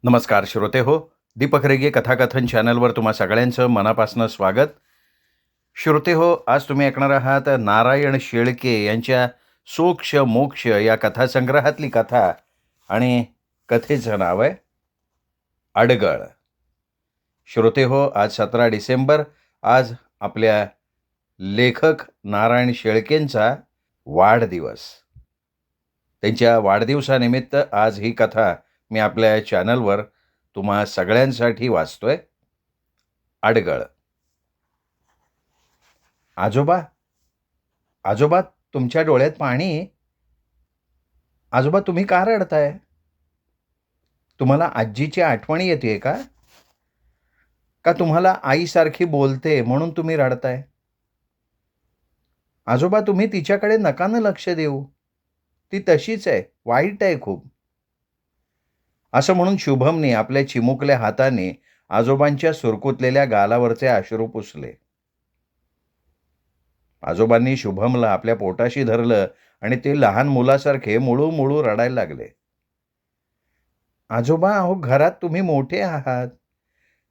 नमस्कार श्रोते हो. दीपक रेगे कथाकथन चॅनलवर तुम्हा सगळ्यांचं मनापासून स्वागत. श्रोते हो, आज तुम्ही ऐकणार आहात नारायण शेळके यांच्या सोक्ष मोक्ष या कथासंग्रहातली कथा. आणि कथेचं नाव आहे अडगळ. श्रोते हो, आज 17 डिसेंबर. आज आपल्या लेखक नारायण शेळकेंचा वाढदिवस. त्यांच्या वाढदिवसानिमित्त आज ही कथा मी आपल्या चॅनलवर तुम्हा सगळ्यांसाठी वाचतोय. अडगळ. आजोबा, आजोबा, तुमच्या डोळ्यात पाणी. आजोबा, तुम्ही का रडताय? तुम्हाला आजीची आठवण येते का? का तुम्हाला आईसारखी बोलते म्हणून तुम्ही रडताय? आजोबा, तुम्ही तिच्याकडे नका ना लक्ष देऊ. ती तशीच आहे, वाईट आहे खूप. असं म्हणून शुभमने आपल्या चिमुकल्या हाताने आजोबांच्या सुरकुतलेल्या गालावरचे अश्रू पुसले. आजोबांनी शुभमला आपल्या पोटाशी धरलं आणि ते लहान मुलासारखे मुळू मुळू रडायला लागले. आजोबा, अहो, घरात तुम्ही मोठे आहात.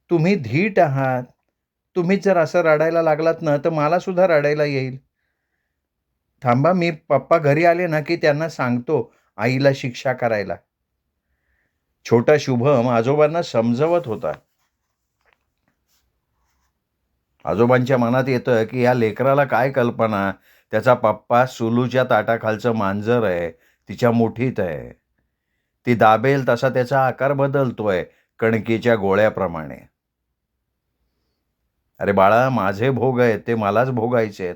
तुम्ही धीट आहात. तुम्हीच जर असं रडायला लागलात ना, तर मला सुद्धा रडायला येईल. थांबा, मी पप्पा घरी आले ना, की त्यांना सांगतो आईला शिक्षा करायला. छोटा शुभम आजोबांना समजवत होता. आजोबांच्या मनात येतं, की या लेकराला काय कल्पना, त्याचा पप्पा सुलूच्या ताटाखालचं मांजर आहे, तिच्या मुठीत आहे. ती दाबेल तसा त्याचा आकार बदलतोय, कणकीच्या गोळ्याप्रमाणे. अरे बाळा, माझे भोग आहेत, ते मलाच भोगायचे आहेत.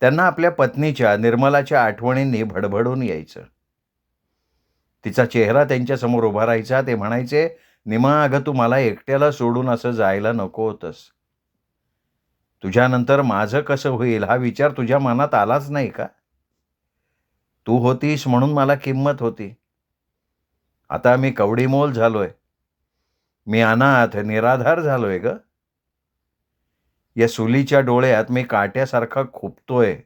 त्यांना आपल्या पत्नीच्या निर्मलाच्या आठवणींनी भडभडून यायचं. तिचा चेहरा त्यांच्यासमोर उभा राहायचा. ते म्हणायचे, "निमा, अगं, तू मला एकट्याला सोडून असं जायला नको होतंस. तुझ्यानंतर माझं कसं होईल हा विचार तुझ्या मनात आलाच नाही का? तू होतीस म्हणून मला किंमत होती. आता मी कवडीमोल झालोय. मी अनाथ, निराधार झालोय गं. या सुलीच्या डोळ्यात मी काट्यासारखा खुपतोय.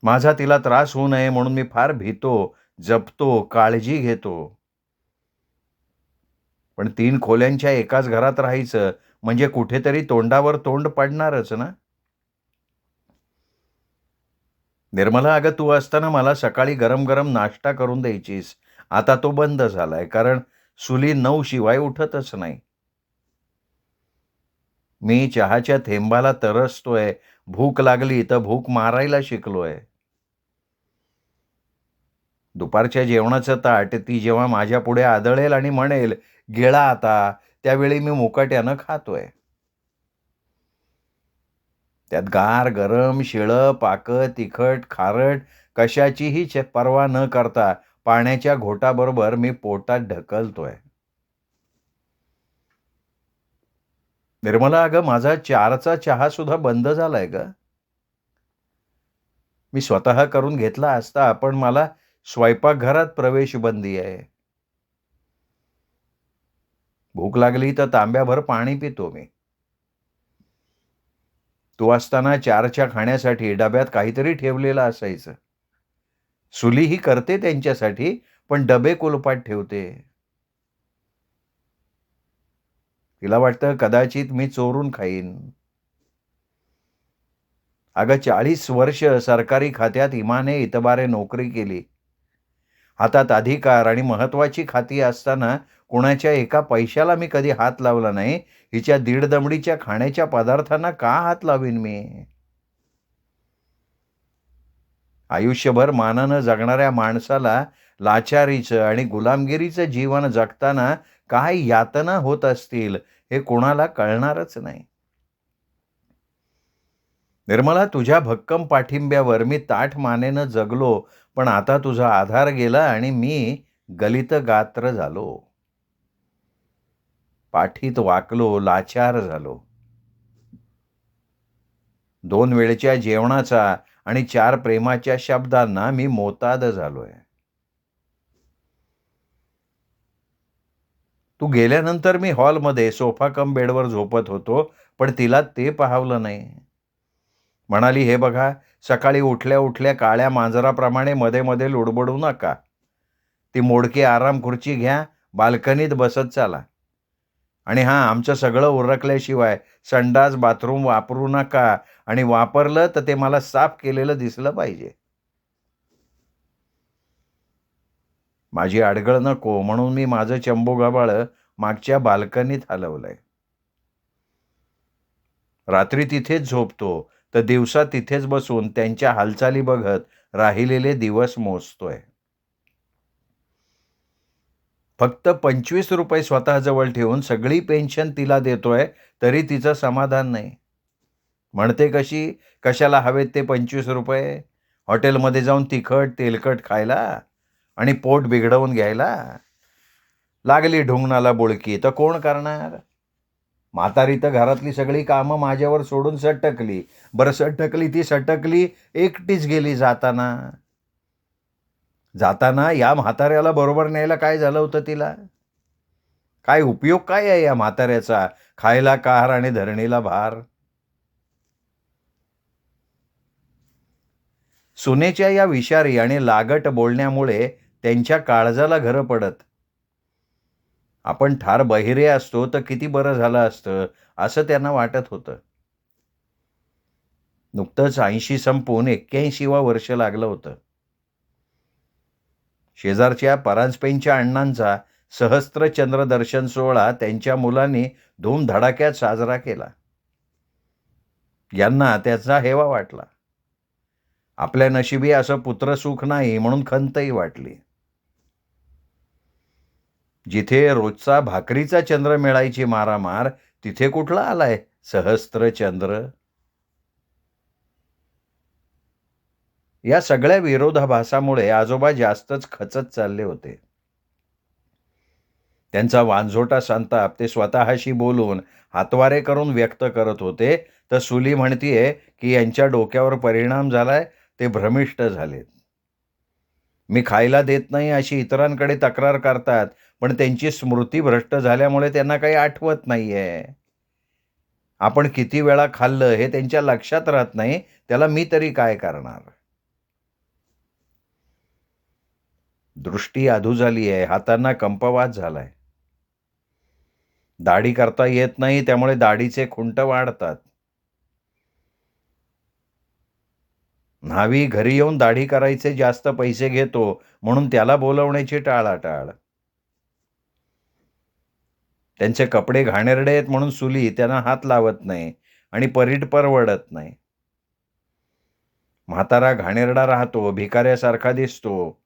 माझा तिला त्रास होऊ नये म्हणून मी फार भीतो, जपतो, काळजी घेतो. पण 3 खोल्यांच्या एकाच घरात राहायचं म्हणजे कुठेतरी तोंडावर तोंड पडणारच ना." निर्मला, अगं, तू असताना मला सकाळी गरम गरम नाश्ता करून द्यायचीस. आता तो बंद झालाय, कारण सुली 9 शिवाय उठतच नाही. मी चहाच्या थेंबाला तरसतोय. भूक लागली तर भूक मारायला शिकलोय. दुपारच्या जेवणाचं ताट ती जेव्हा माझ्यापुढे आदळेल आणि म्हणेल, "गिळा आता", त्यावेळी मी मुकाट्यानं खातोय. त्यात गार, गरम, शिळं, पाकं, तिखट, खारट कशाचीही पर्वा न करता पाण्याच्या घोटाबरोबर मी पोटात ढकलतोय. निर्मला, अगं, माझा 4चा चहा सुद्धा बंद झालाय गं. मी स्वतः करून घेतला असता, पण मला स्वयंपाकघरात प्रवेश बंदी आहे. भूक लागली तर तांब्याभर पाणी पितो मी. तू असताना 4च्या खाण्यासाठी डब्यात काहीतरी ठेवलेलं असायचं. सुली ही करते त्यांच्यासाठी, पण डबे कुलपात ठेवते. तिला वाटतं कदाचित मी चोरून खाईन. अगं, 40 वर्ष सरकारी खात्यात इमाने इतबारे नोकरी केली. हातात अधिकार आणि महत्वाची खाती असताना कुणाच्या एका पैशाला मी कधी हात लावला नाही. हिच्या दीडदमडीच्या खाण्याच्या पदार्थांना का हात लावीन मी? आयुष्यभर मानानं जगणाऱ्या माणसाला लाचारीचं आणि गुलामगिरीचं जीवन जगताना काय यातना होत असतील, हे कोणाला कळणारच नाही. निर्मला, तुझ्या भक्कम पाठिंब्यावर मी ताठ मानेनं जगलो, पण आता तुझा आधार गेला आणि मी गलित गात्र झालो. पाठीत वाकलो, लाचार झालो. 2 वेळच्या जेवणाचा आणि 4 प्रेमाच्या शब्दांना मी मोताद झालोय. तू गेल्यानंतर मी हॉलमध्ये सोफा कम बेडवर झोपत होतो, पण तिला ते पाहवलं नाही. म्हणाली, "हे बघा, सकाळी उठल्या उठल्या काळ्या मांजराप्रमाणे मध्ये मध्ये लुडबुडू नका. ती मोडकी आराम खुर्ची घ्या, बाल्कनीत बसत चाला. आणि हां, आमचं सगळं उरकल्याशिवाय संडास बाथरूम वापरू नका आणि वापरलं तर ते मला साफ केलेलं दिसलं पाहिजे. माझी अडगळ नको म्हणून मी माझं चंबूगव्हाळ मागच्या बाल्कनीत हलवलंय. रात्री तिथेच झोपतो, तर दिवसा तिथेच बसून त्यांच्या हालचाली बघत राहिलेले दिवस मोजतोय. फक्त ₹25 स्वतःजवळ ठेवून सगळी पेन्शन तिला देतोय, तरी तिचं समाधान नाही. म्हणते कशी, कशाला हवेत ते ₹25? हॉटेलमध्ये जाऊन तिखट, तेलकट खायला आणि पोट बिघडवून घ्यायला? लागली ढुंगणाला बुळकी तर कोण करणार? म्हातारी तर घरातली सगळी कामं माझ्यावर सोडून सटकली. बरं सटकली ती सटकली, एकटीच गेली जाताना. जाताना या म्हाताऱ्याला बरोबर न्यायला काय झालं होतं तिला? काय उपयोग काय आहे या म्हाताऱ्याचा? खायला कार आणि धरणीला भार. सुनेच्या या विषारी आणि लागट बोलण्यामुळे त्यांच्या काळजाला घरं पडत. आपण ठार बहिरे असतो तर किती बरं झालं असतं, असं त्यांना वाटत होतं. नुकतंच 80 संपून 81वा वर्ष लागलं होतं. शेजारच्या परांजपेंच्या अण्णांचा सहस्त्र चंद्रदर्शन सोहळा त्यांच्या मुलांनी धूमधडाक्यात साजरा केला. यांना त्याचा हेवा वाटला. आपल्या नशिबी असं पुत्रसुख नाही म्हणून खंतही वाटली. जिथे रोजचा भाकरीचा चंद्र मिळायची मारामार, तिथे कुठला आलाय सहस्त्र चंद्र? या सगळ्या विरोधाभासामुळे आजोबा जास्तच खचत चालले होते. त्यांचा वांझोटा संताप ते स्वतःशी बोलून हातवारे करून व्यक्त करत होते, तर सुली म्हणतीये की यांच्या डोक्यावर परिणाम झालाय, ते भ्रमिष्ट झालेत. मी खायला देत नाही अशी इतरांकडे तक्रार करतात, पण त्यांची स्मृती भ्रष्ट झाल्यामुळे त्यांना काही आठवत नाहीये. आपण किती वेळा खाल्लं हे त्यांच्या लक्षात राहत नाही, त्याला मी तरी काय करणार? दृष्टी अधू झाली आहे, हातांना कंपवात झालाय. दाढी करता येत नाही, त्यामुळे दाढीचे खुंट वाढतात. न्हावी घरी येऊन दाढी करायचे जास्त पैसे घेतो, म्हणून त्याला बोलवण्याची टाळाटाळ. त्यांचे कपडे घाणेरडे आहेत म्हणून सुली त्यांना हात लावत नाही आणि परीट परवडत नाही. म्हातारा घाणेरडा राहतो, भिकाऱ्यासारखा दिसतो.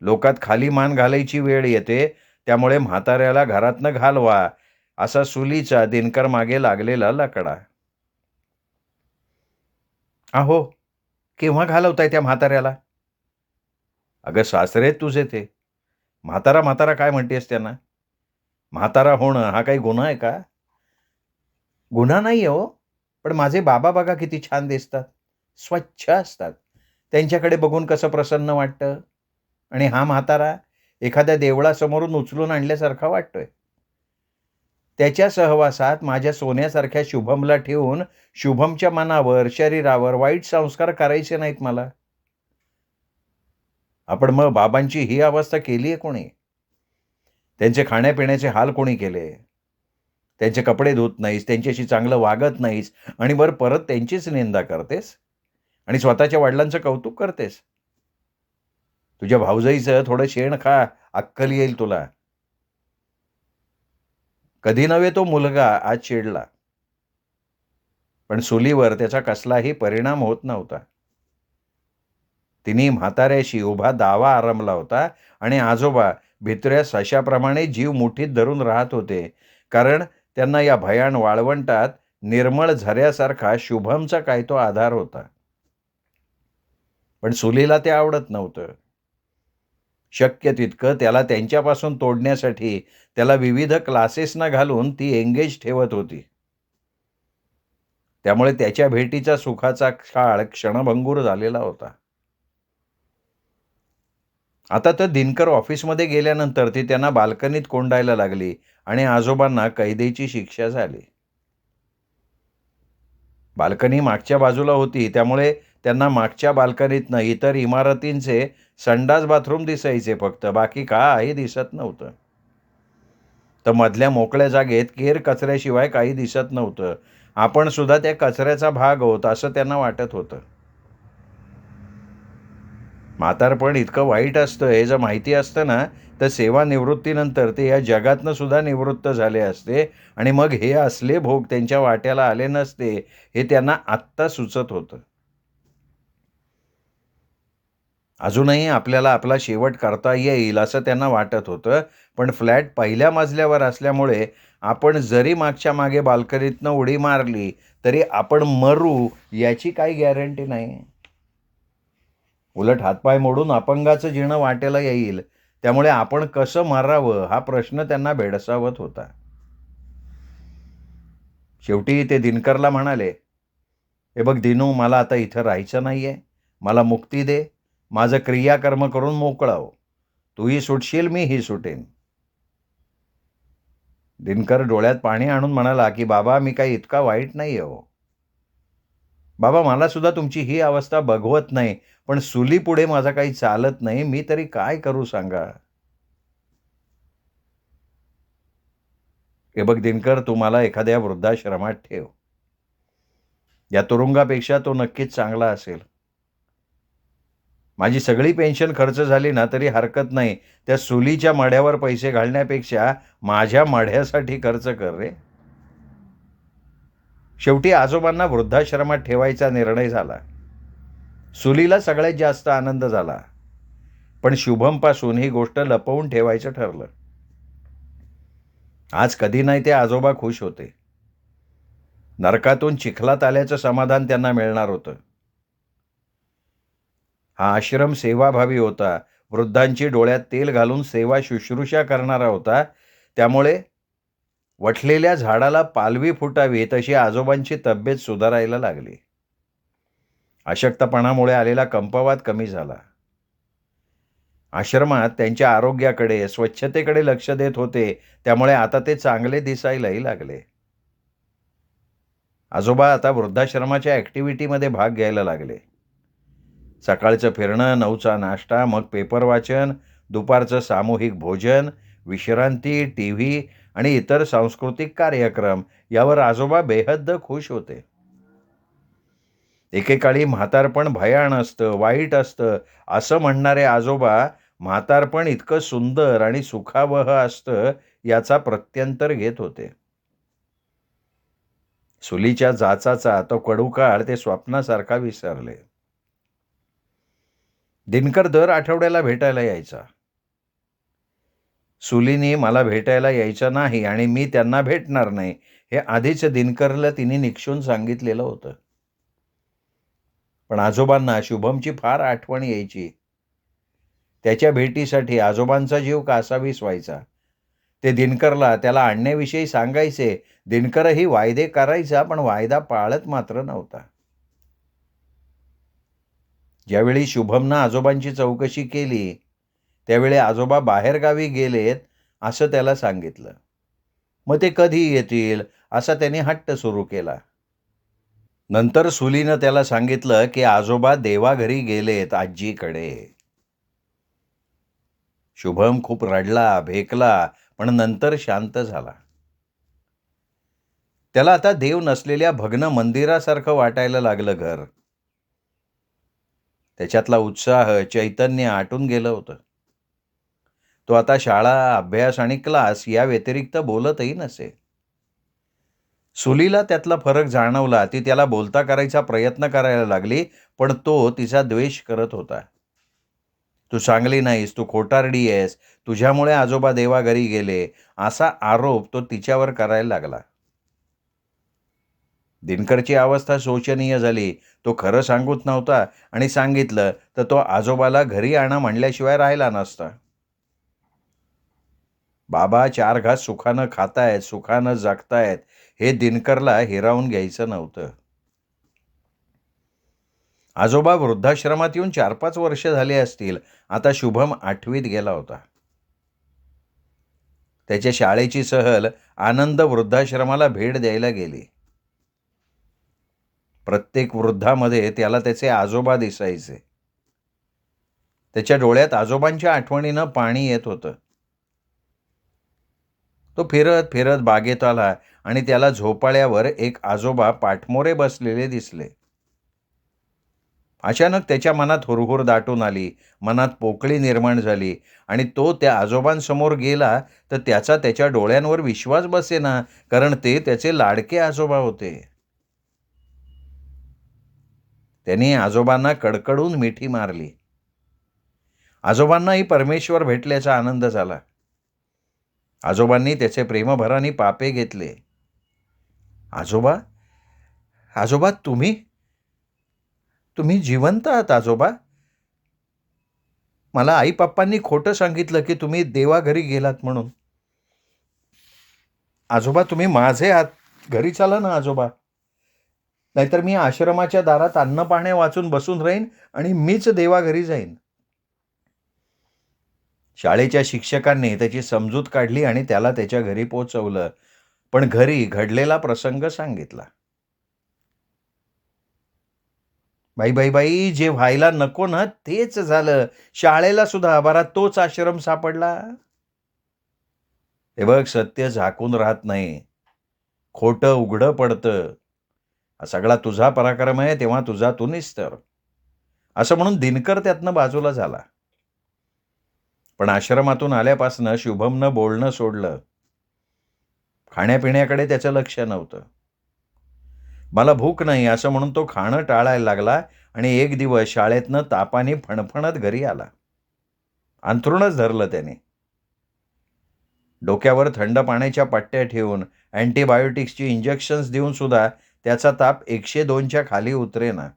लोकात खाली मान घालायची वेळ येते, त्यामुळे म्हाताऱ्याला घरातनं घालवा, असा सुलीचा दिनकर मागे लागलेला लकडा. अहो, केव्हा घालवताय त्या म्हाताऱ्याला? अगं सासरे तुझे ते. म्हातारा म्हातारा काय म्हणतेस त्यांना? म्हातारा होणं हा काही गुन्हा आहे का? गुन्हा नाही हो, पण माझे बाबा बघा किती छान दिसतात. स्वच्छ असतात. त्यांच्याकडे बघून कसं प्रसन्न वाटतं. आणि हा म्हातारा एखाद्या देवळासमोरून उचलून आणल्यासारखा वाटतोय. त्याच्या सहवासात माझ्या सोन्यासारख्या शुभमला ठेवून शुभमच्या मनावर, शरीरावर वाईट संस्कार करायचे नाहीत मला. आपण मग बाबांची ही अवस्था केली आहे कोणी? त्यांचे खाण्यापिण्याचे हाल कोणी केले? त्यांचे कपडे धुत नाहीस, त्यांच्याशी चांगलं वागत नाहीस आणि बरं परत त्यांचीच निंदा करतेस आणि स्वतःच्या वडिलांचं कौतुक करतेस. तुझ्या भाऊजाईचं थोडं शेण खा, अक्कल येईल तुला. कधी नव्हे तो मुलगा आज चिडला, पण सुलीवर त्याचा कसलाही परिणाम होत नव्हता. तिने म्हाताऱ्याशी उभा दावा आरंभला होता आणि आजोबा भित्र्या सशाप्रमाणे जीव मुठीत धरून राहत होते, कारण त्यांना या भयान वाळवंटात निर्मळ झऱ्यासारखा शुभमचा काय तो आधार होता. पण सुलीला ते आवडत नव्हतं. शक्य तितकं त्याला त्यांच्यापासून तोडण्यासाठी त्याला विविध क्लासेसना घालून ती एंगेज ठेवत होती. त्यामुळे त्याच्या भेटीचा सुखाचा काळ क्षणभंगूर झालेला होता. आता तर दिनकर ऑफिसमध्ये गेल्यानंतर ती त्यांना बाल्कनीत कोंडायला लागली आणि आजोबांना कैदेची शिक्षा झाली. बाल्कनी मागच्या बाजूला होती, त्यामुळे त्यांना मागच्या बाल्कनीतनं इतर इमारतींचे संडास बाथरूम दिसायचे फक्त, बाकी काही दिसत नव्हतं. तर मधल्या मोकळ्या जागेत केर कचऱ्याशिवाय काही दिसत नव्हतं. आपण सुद्धा त्या कचऱ्याचा भाग आहोत असं त्यांना वाटत होतं. म्हातारपण इतकं वाईट असतं हे जर माहिती असतं ना, तर सेवानिवृत्तीनंतर ते या जगातनं सुद्धा निवृत्त झाले असते आणि मग हे असले भोग त्यांच्या वाट्याला आले नसते, हे त्यांना आत्ता सुचत होतं. अजूनही आपल्याला आपला शेवट करता येईल असं त्यांना वाटत होतं. पण फ्लॅट पहिल्या मजल्यावर असल्यामुळे आपण जरी मागच्या मागे बाल्कनीतनं उडी मारली, तरी आपण मरू याची काही गॅरंटी नाही. उलट हातपाय मोडून अपंगाचं जीणं वाटेला येईल. त्यामुळे आपण कसं मरावं हा प्रश्न त्यांना भेडसावत होता. शेवटी ते दिनकरला म्हणाले, "हे बघ दिनू, मला आता इथं राहायचं नाहीये. मला मुक्ती दे. माझं क्रियाकर्म करून मोकळा हो. तूही सुटशील, मीही सुटेन." दिनकर डोळ्यात पाणी आणून म्हणाला, की "बाबा, मी काही इतका वाईट नाहीये हो. बाबा, मला सुद्धा तुमची ही अवस्था बघवत नाही. पण सुलीपुढे माझं काही चालत नाही. मी तरी काय करू सांगा?" "हे बघ दिनकर, तू मला एखाद्या वृद्धाश्रमात ठेव. या तुरुंगापेक्षा तो नक्कीच चांगला असेल. माझी सगळी पेन्शन खर्च झाली ना तरी हरकत नाही. त्या सुलीच्या मढ्यावर पैसे घालण्यापेक्षा माझ्या मढ्यासाठी खर्च कर रे." शेवटी आजोबांना वृद्धाश्रमात ठेवायचा निर्णय झाला. सुलीला सगळ्यात जास्त आनंद झाला. पण शुभमपासून ही गोष्ट लपवून ठेवायचं ठरलं. आज कधी नाही ते आजोबा खुश होते. नरकातून चिखलात आल्याचं समाधान त्यांना मिळणार होतं. हा आश्रम सेवाभावी होता. वृद्धांची डोळ्यात तेल घालून सेवा शुश्रूषा करणारा होता. त्यामुळे वठलेल्या झाडाला पालवी फुटावी तशी आजोबांची तब्येत सुधारायला लागली. अशक्तपणामुळे आलेला कंपवात कमी झाला. आश्रमात त्यांच्या आरोग्याकडे, स्वच्छतेकडे लक्ष देत होते. त्यामुळे आता ते चांगले दिसायलाही लागले. आजोबा आता वृद्धाश्रमाच्या ॲक्टिव्हिटीमध्ये भाग घ्यायला लागले. सकाळचं फिरणं, 9चा नाश्ता, मग पेपर वाचन, दुपारचं सामूहिक भोजन, विश्रांती, टीव्ही आणि इतर सांस्कृतिक कार्यक्रम यावर आजोबा बेहद्द खुश होते. एकेकाळी म्हातारपण भयाण असतं, वाईट असतं असं म्हणणारे आजोबा म्हातारपण इतकं सुंदर आणि सुखावह असतं याचा प्रत्यंतर घेत होते. सुलीच्या जाचाचा तो कडू काळ ते स्वप्नासारखा विसरले. दिनकर दर आठवड्याला भेटायला यायचा. सुलीनी मला भेटायला यायचं नाही आणि मी त्यांना भेटणार नाही हे आधीच दिनकरला तिने निक्षून सांगितलेलं होतं. पण आजोबांना शुभमची फार आठवण यायची. त्याच्या भेटीसाठी आजोबांचा जीव कासावीस व्हायचा. ते दिनकरला त्याला आणण्याविषयी सांगायचे. दिनकरही वायदे करायचा, पण वायदा पाळत मात्र नव्हता. ज्यावेळी शुभमनं आजोबांची चौकशी केली, त्यावेळी आजोबा बाहेरगावी गेलेत असं त्याला सांगितलं. मग ते कधी येतील असा त्याने हट्ट सुरू केला. नंतर सुलीनं त्याला सांगितलं, की आजोबा देवाघरी गेलेत आजीकडे. शुभम खूप रडला, भेकला, पण नंतर शांत झाला. त्याला आता देव नसलेल्या भग्न मंदिरासारखं वाटायला लागलं घर. त्याच्यातला उत्साह, चैतन्य आटून गेलं होतं. तो आता शाळा, अभ्यास आणि क्लास या व्यतिरिक्त बोलतही नसे. सुलीला त्यातला फरक जाणवला. ती त्याला बोलता करायचा प्रयत्न करायला लागली, पण तो तिचा द्वेष करत होता. "तू चांगली नाहीस, तू खोटारडी आहेस, तुझ्यामुळे आजोबा देवाघरी गेले," असा आरोप तो तिच्यावर करायला लागला. दिनकरची अवस्था शोचनीय झाली. तो खरं सांगत नव्हता आणि सांगितलं तर तो आजोबाला घरी आणा म्हणल्याशिवाय राहिला नसता. बाबा 4 घास सुखानं खातायत, सुखानं जगतायत हे दिनकरला हिरावून घ्यायचं नव्हतं. आजोबा वृद्धाश्रमात येऊन 4-5 वर्ष झाली असतील. आता शुभम 8वीत गेला होता. त्याच्या शाळेची सहल आनंद वृद्धाश्रमाला भेट द्यायला गेली. प्रत्येक वृद्धामध्ये त्याला त्याचे आजोबा दिसायचे. त्याच्या डोळ्यात आजोबांच्या आठवणीनं पाणी येत होतं. तो फिरत फिरत बागेत आला आणि त्याला झोपाळ्यावर एक आजोबा पाठमोरे बसलेले दिसले. अचानक त्याच्या मनात हुरहुर दाटून आली, मनात पोकळी निर्माण झाली आणि तो त्या आजोबांसमोर गेला तर त्याचा त्याच्या डोळ्यांवर विश्वास बसेना, कारण ते त्याचे लाडके आजोबा होते. त्यांनी आजोबांना कडकडून मिठी मारली. आजोबांनाही परमेश्वर भेटल्याचा आनंद झाला. आजोबांनी त्याचे प्रेमभराने पापे घेतले. आजोबा, आजोबा तुम्ही तुम्ही जिवंत आहात आजोबा. मला आई पप्पांनी खोटं सांगितलं की तुम्ही देवाघरी गेलात म्हणून. आजोबा तुम्ही माझे आहात, घरी चला ना आजोबा. नाहीतर मी आश्रमाच्या दारात अन्न पाणी वाचून बसून राहीन आणि मीच देवाघरी जाईन. शाळेच्या शिक्षकांनी त्याची समजूत काढली आणि त्याला त्याच्या घरी पोहोचवलं, पण घरी घडलेला प्रसंग सांगितला. बाई बाई बाई, जे व्हायला नको ना तेच झालं. शाळेला सुद्धा आभारात तोच आश्रम सापडला. हे बघ, सत्य झाकून राहत नाही, खोटं उघडं पडतं. हा सगळा तुझा पराक्रम आहे, तेव्हा तुझा तू निस्तर, असं म्हणून दिनकर त्यातनं बाजूला झाला. पण आश्रमातून आल्यापासनं शुभमनं बोलणं सोडलं. खाण्यापिण्याकडे त्याचं लक्ष नव्हतं. मला भूक नाही असं म्हणून तो खाणं टाळायला लागला आणि एक दिवस शाळेतनं तापाने फणफणत घरी आला. अंथरूणच धरलं त्याने. डोक्यावर थंड पाण्याच्या पट्ट्या ठेवून अँटीबायोटिक्सची इंजेक्शन्स देऊन सुद्धा त्याचा ताप 102च्या खाली उतरेना.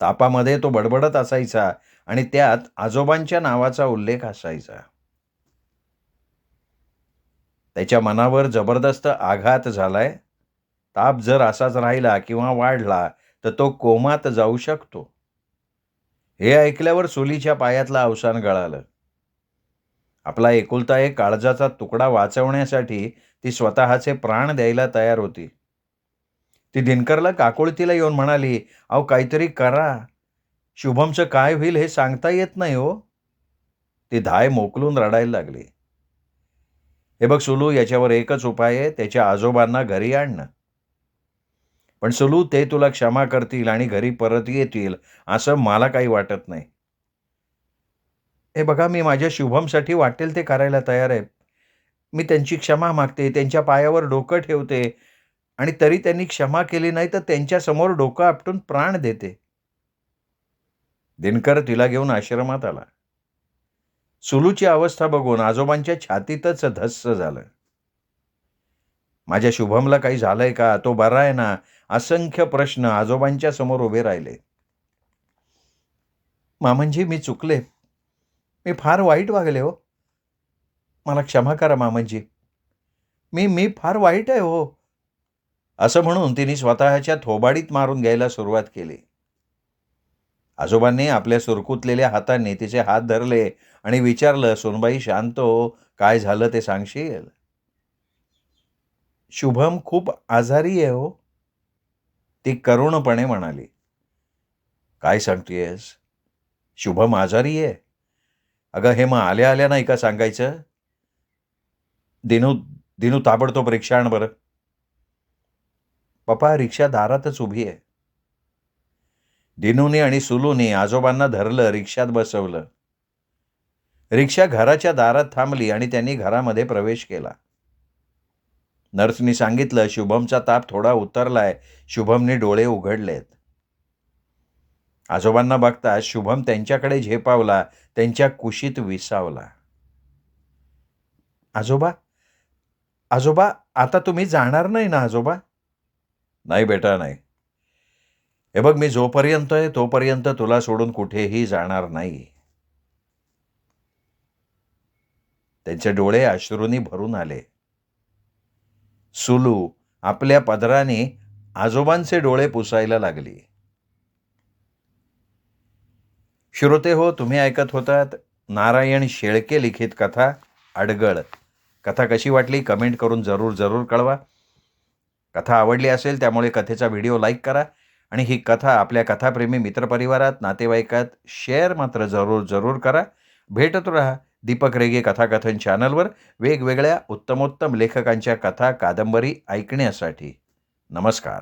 तापामध्ये तो बडबडत असायचा आणि त्यात आजोबांच्या नावाचा उल्लेख असायचा. त्याच्या मनावर जबरदस्त आघात झालाय. ताप जर असाच राहिला किंवा वाढला तर तो कोमात जाऊ शकतो. हे ऐकल्यावर सुलीच्या पायातलं अवसान गळालं. आपला एकुलता एक काळजाचा तुकडा वाचवण्यासाठी ती स्वतःचे प्राण द्यायला तयार होती. ती दिनकरला काकुळतीला येऊन म्हणाली, अहो काहीतरी करा, शुभमचं काय होईल हे सांगता येत नाही हो. ती धाय मोकलून रडायला लागली. हे बघ सुलू, याच्यावर एकच उपाय आहे, त्याच्या आजोबांना घरी आणणं. पण सुलू, ते तुला क्षमा करतील आणि घरी परत येतील असं मला काही वाटत नाही. हे बघा, मी माझ्या शुभमसाठी वाटेल ते करायला तयार आहे. मी त्यांची क्षमा मागते, त्यांच्या पायावर डोकं ठेवते आणि तरी त्यांनी क्षमा केली नाही तर त्यांच्यासमोर डोकं आपटून प्राण देते. दिनकर तिला घेऊन आश्रमात आला. सुलूची अवस्था बघून आजोबांच्या छातीतच धस्स झालं. माझ्या शुभमला काही झालंय का, तो बरा आहे ना, असंख्य प्रश्न आजोबांच्या समोर उभे राहिले. मामंजी, मी चुकले, मी फार वाईट वागले हो, मला क्षमा करा मामंजी, मी मी फार वाईट आहे हो, असं म्हणून तिने स्वतःच्या थोबाडीत मारून घ्यायला सुरुवात केली. आजोबांनी आपल्या सुरकुतलेल्या हातांनी तिचे हात धरले आणि विचारलं, सोनबाई शांत हो, काय झालं ते सांगशील? शुभम खूप आजारी आहे हो, ती करुणपणे म्हणाली. काय सांगतेस? शुभम आजारी आहे? अगं, हे मग आल्या आल्या नाही का सांगायचं? दिनू, दिनू ताबडतोब रिक्षा आण बरं. पप्पा, रिक्षा दारातच उभी आहे. दिनूने आणि सुलूने आजोबांना धरलं, रिक्षात बसवलं. रिक्षा घराच्या दारात थांबली आणि त्यांनी घरामध्ये प्रवेश केला. नर्सनी सांगितलं, शुभमचा ताप थोडा उतरलाय, शुभमने डोळे उघडलेत. आजोबांना बघता शुभम त्यांच्याकडे झेपावला, त्यांच्या कुशीत विसावला. आजोबा, आजोबा, आता तुम्ही जाणार नाही ना आजोबा? नाही बेटा, नाही. हे बघ, मी जोपर्यंत आहे तोपर्यंत तुला सोडून कुठेही जाणार नाही. त्यांचे डोळे अश्रूंनी भरून आले. सुलू आपल्या पदराने आजोबांचे डोळे पुसायला लागली. श्रोते हो, तुम्ही ऐकत होतात नारायण शेळके लिखित कथा अडगळ. कथा कशी वाटली कमेंट करून जरूर कळवा. कथा आवडली असेल त्यामुळे कथेचा व्हिडिओ लाईक करा आणि ही कथा आपल्या कथाप्रेमी मित्रपरिवारात, नातेवाईकात शेअर मात्र जरूर करा. भेटत राहा दीपक रेगे कथाकथन चॅनलवर वेगवेगळ्या उत्तमोत्तम लेखकांच्या कथा, कादंबरी ऐकण्यासाठी. नमस्कार.